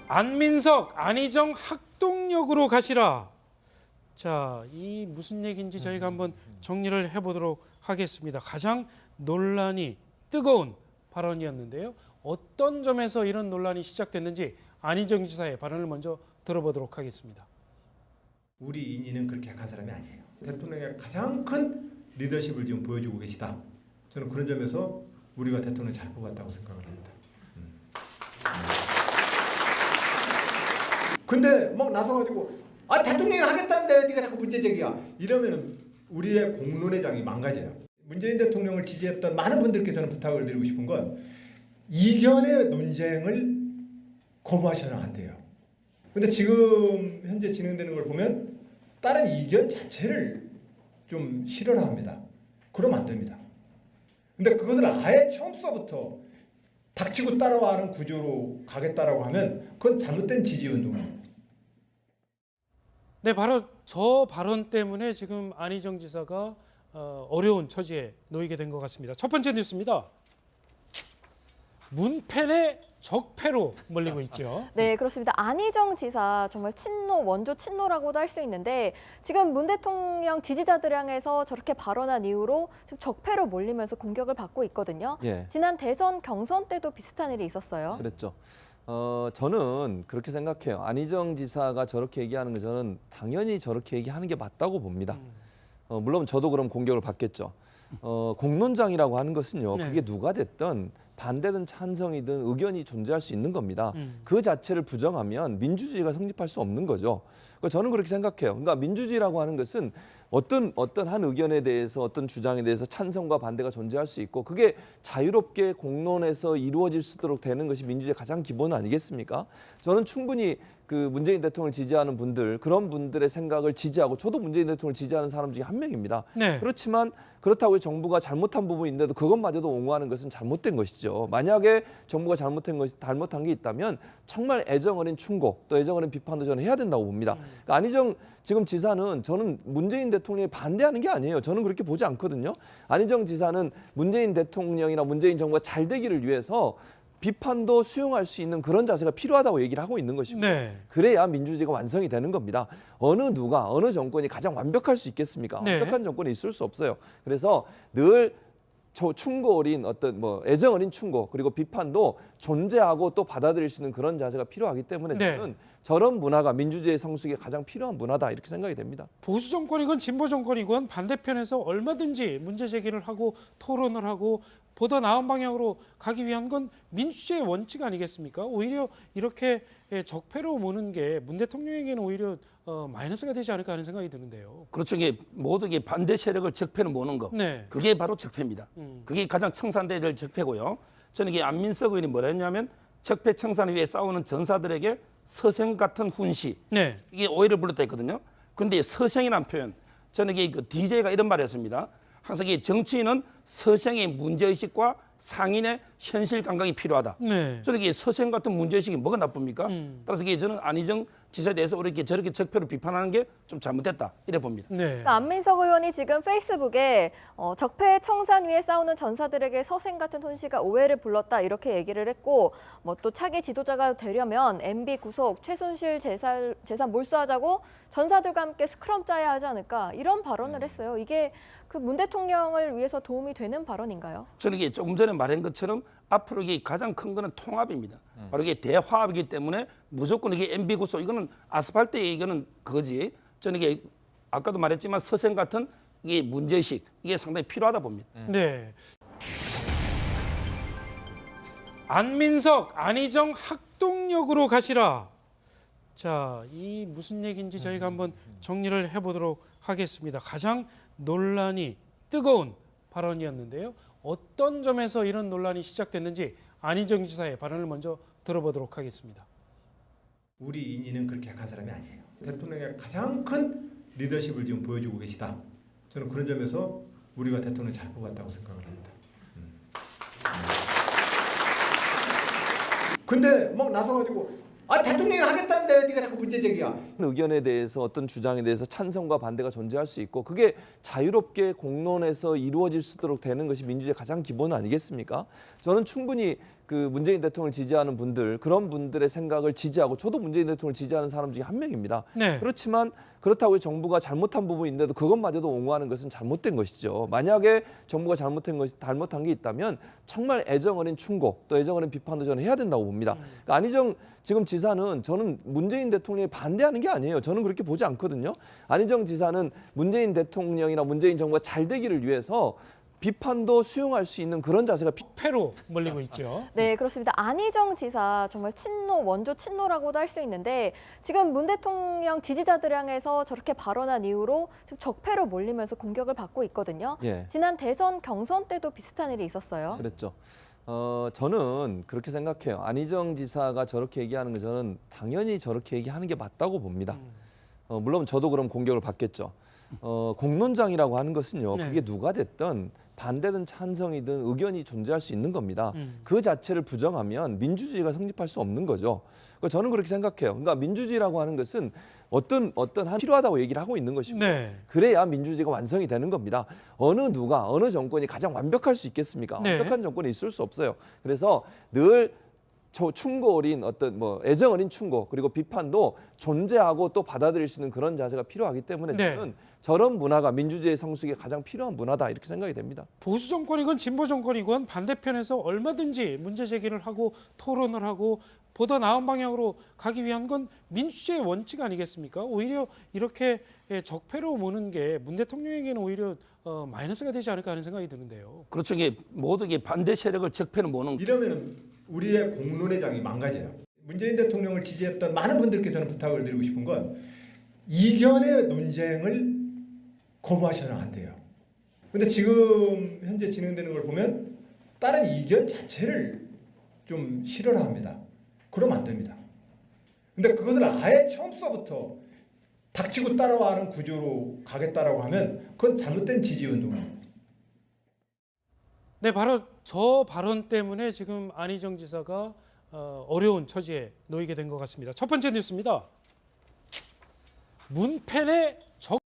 안민석, 안희정 학동역으로 가시라. 자, 이 무슨 얘기인지 저희가 한번 정리를 해보도록 하겠습니다. 가장 논란이 뜨거운 발언이었는데요. 어떤 점에서 이런 논란이 시작됐는지 안희정 지사의 발언을 먼저 들어보도록 하겠습니다. 우리 인인은 그렇게 약한 사람이 아니에요. 대통령의 가장 큰 리더십을 지금 보여주고 계시다. 저는 그런 점에서 우리가 대통령 잘 뽑았다고 생각을 합니다. 근데 막 나서가지고 대통령이 하겠다는데 왜 네가 자꾸 문제제기야 이러면은 우리의 공론의 장이 망가져요. 문재인 대통령을 지지했던 많은 분들께 저는 부탁을 드리고 싶은 건 이견의 논쟁을 거부하셔는 안 돼요. 근데 지금 현재 진행되는 걸 보면 다른 이견 자체를 좀 싫어합니다. 그러면 안 됩니다. 근데 그것을 아예 처음서부터 닥치고 따라와는 구조로 가겠다라고 하면 그건 잘못된 지지운동입니다. 네, 바로 저 발언 때문에 지금 안희정 지사가 어려운 처지에 놓이게 된 것 같습니다. 첫 번째 뉴스입니다. 문패의 적폐로 몰리고 있죠. 네, 그렇습니다. 안희정 지사 정말 원조 친노라고도 할 수 있는데 지금 문 대통령 지지자들 향해서 저렇게 발언한 이후로 지금 적폐로 몰리면서 공격을 받고 있거든요. 예. 지난 대선 경선 때도 비슷한 일이 있었어요. 그랬죠. 저는 그렇게 생각해요. 안희정 지사가 저렇게 얘기하는 거 저는 당연히 저렇게 얘기하는 게 맞다고 봅니다. 물론 저도 그럼 공격을 받겠죠. 공론장이라고 하는 것은요. 네. 그게 누가 됐든 반대든 찬성이든 의견이 존재할 수 있는 겁니다. 그 자체를 부정하면 민주주의가 성립할 수 없는 거죠. 저는 그렇게 생각해요. 그러니까 민주주의라고 하는 것은 어떤 한 의견에 대해서 어떤 주장에 대해서 찬성과 반대가 존재할 수 있고 그게 자유롭게 공론에서 이루어질 수 있도록 되는 것이 민주주의의 가장 기본 아니겠습니까? 저는 충분히 그 문재인 대통령을 지지하는 분들 그런 분들의 생각을 지지하고 저도 문재인 대통령을 지지하는 사람 중에 한 명입니다. 네. 그렇지만 그렇다고 정부가 잘못한 부분이 있는데도 그것마저도 옹호하는 것은 잘못된 것이죠. 만약에 정부가 잘못한 게 있다면 정말 애정 어린 충고 또 애정 어린 비판도 저는 해야 된다고 봅니다. 그러니까 안희정 지금 지사는 저는 문재인 대통령에 반대하는 게 아니에요. 저는 그렇게 보지 않거든요. 안희정 지사는 문재인 대통령이나 문재인 정부가 잘 되기를 위해서 비판도 수용할 수 있는 그런 자세가 필요하다고 얘기를 하고 있는 것이고 네. 그래야 민주주의가 완성이 되는 겁니다. 어느 정권이 가장 완벽할 수 있겠습니까? 네. 완벽한 정권이 있을 수 없어요. 그래서 늘 충고 어린 어떤 애정 어린 충고 그리고 비판도 존재하고 또 받아들일 수 있는 그런 자세가 필요하기 때문에 네. 저는 저런 문화가 민주주의 성숙에 가장 필요한 문화다 이렇게 생각이 됩니다. 보수 정권이건 진보 정권이건 반대편에서 얼마든지 문제 제기를 하고 토론을 하고 보다 나은 방향으로 가기 위한 건 민주주의의 원칙 아니겠습니까? 오히려 이렇게 적폐로 모는 게 문 대통령에게는 오히려 마이너스가 되지 않을까 하는 생각이 드는데요. 그렇죠. 이게 모두 이게 반대 세력을 적폐로 모는 거. 네. 그게 바로 적폐입니다. 그게 가장 청산돼야 적폐고요. 저는 이게 안민석 의원이 뭐라 했냐면 적폐 청산 위에 싸우는 전사들에게 서생 같은 훈시. 네. 이게 오해를 불렀다 했거든요. 그런데 서생이라는 표현, 저는 이게 그 DJ가 이런 말을 했습니다. 항상 이 정치인은 서생의 문제의식과 상인의 현실 감각이 필요하다. 네. 저는 이게 서생 같은 문제의식이 뭐가 나쁩니까? 따라서 이게 저는 안희정 지사에 대해서 이렇게 저렇게 적폐로 비판하는 게 좀 잘못됐다. 이래 봅니다. 네. 그러니까 안민석 의원이 지금 페이스북에 적폐 청산 위에 싸우는 전사들에게 서생 같은 훈시가 오해를 불렀다 이렇게 얘기를 했고 또 차기 지도자가 되려면 MB 구속, 최순실 재산 몰수하자고 전사들과 함께 스크럼 짜야 하지 않을까 이런 발언을 했어요. 이게 그 문 대통령을 위해서 도움이 되는 발언인가요? 저는 이게 조금 전에 말한 것처럼 앞으로 이게 가장 큰 거는 통합입니다. 바로 이게 대화합이기 때문에 무조건 이게 MB 구속 이거는 아스팔트 이거는 그거지. 저는 이게 아까도 말했지만 서생 같은 이게 문제의식 이게 상당히 필요하다 봅니다. 네. 안민석, 안희정 학동역으로 가시라. 자, 이 무슨 얘기인지 저희가 한번 정리를 해보도록 하겠습니다. 가장 논란이 뜨거운 발언이었는데요. 어떤 점에서 이런 논란이 시작됐는지 안희정 지사의 발언을 먼저 들어보도록 하겠습니다. 우리 인인은 그렇게 약한 사람이 아니에요. 대통령의 가장 큰 리더십을 지금 보여주고 계시다. 저는 그런 점에서 우리가 대통령 잘 뽑았다고 생각을 합니다. 근데 막 나서가지고 대통령이 하겠다는데 왜 네가 자꾸 문제제기야. 의견에 대해서 어떤 주장에 대해서 찬성과 반대가 존재할 수 있고 그게 자유롭게 공론에서 이루어질 수 있도록 되는 것이 민주주의의 가장 기본 아니겠습니까? 저는 충분히 그 문재인 대통령을 지지하는 분들, 그런 분들의 생각을 지지하고 저도 문재인 대통령을 지지하는 사람 중에 한 명입니다. 네. 그렇지만 그렇다고 정부가 잘못한 부분이 있는데도 그것마저도 옹호하는 것은 잘못된 것이죠. 만약에 정부가 잘못한 게 있다면 정말 애정 어린 충고 또 애정 어린 비판도 저는 해야 된다고 봅니다. 그러니까 안희정 지금 지사는 저는 문재인 대통령에 반대하는 게 아니에요. 저는 그렇게 보지 않거든요. 안희정 지사는 문재인 대통령이나 문재인 정부가 잘 되기를 위해서 비판도 수용할 수 있는 그런 자세가 패로 몰리고 있죠. 네, 그렇습니다. 안희정 지사 정말 원조 친노라고도 할 수 있는데 지금 문 대통령 지지자들 향해서 저렇게 발언한 이후로 지금 적폐로 몰리면서 공격을 받고 있거든요. 예. 지난 대선 경선 때도 비슷한 일이 있었어요. 그랬죠. 저는 그렇게 생각해요. 안희정 지사가 저렇게 얘기하는 거 저는 당연히 저렇게 얘기하는 게 맞다고 봅니다. 물론 저도 그럼 공격을 받겠죠. 공론장이라고 하는 것은요. 네. 그게 누가 됐든 반대든 찬성이든 의견이 존재할 수 있는 겁니다. 그 자체를 부정하면 민주주의가 성립할 수 없는 거죠. 그러니까 저는 그렇게 생각해요. 그러니까 민주주의라고 하는 것은 어떤 한 필요하다고 얘기를 하고 있는 것이고 네. 그래야 민주주의가 완성이 되는 겁니다. 어느 정권이 가장 완벽할 수 있겠습니까? 네. 완벽한 정권이 있을 수 없어요. 그래서 늘 충고 어린 어떤 애정 어린 충고 그리고 비판도 존재하고 또 받아들일 수 있는 그런 자세가 필요하기 때문에 네. 저는 저런 문화가 민주주의 성숙에 가장 필요한 문화다 이렇게 생각이 됩니다. 보수 정권이건 진보 정권이건 반대편에서 얼마든지 문제 제기를 하고 토론을 하고 보다 나은 방향으로 가기 위한 건 민주주의의 원칙 아니겠습니까? 오히려 이렇게 적폐로 모는 게 문 대통령에게는 오히려 마이너스가 되지 않을까 하는 생각이 드는데요. 그렇죠. 이게 모두 이게 반대 세력을 적폐로 모는 이러면은 우리의 공론의 장이 망가져요. 문재인 대통령을 지지했던 많은 분들께 저는 부탁을 드리고 싶은 건 이견의 논쟁을 거부하셔야 안 돼요. 근데 지금 현재 진행되는 걸 보면 다른 이견 자체를 좀 싫어라 합니다. 그러면 안 됩니다. 근데 그것을 아예 처음서부터 닥치고 따라와는 구조로 가겠다라고 하면 그건 잘못된 지지 운동이에요. 네, 바로 저 발언 때문에 지금 안희정 지사가 어려운 처지에 놓이게 된 것 같습니다. 첫 번째 뉴스입니다. 문펜의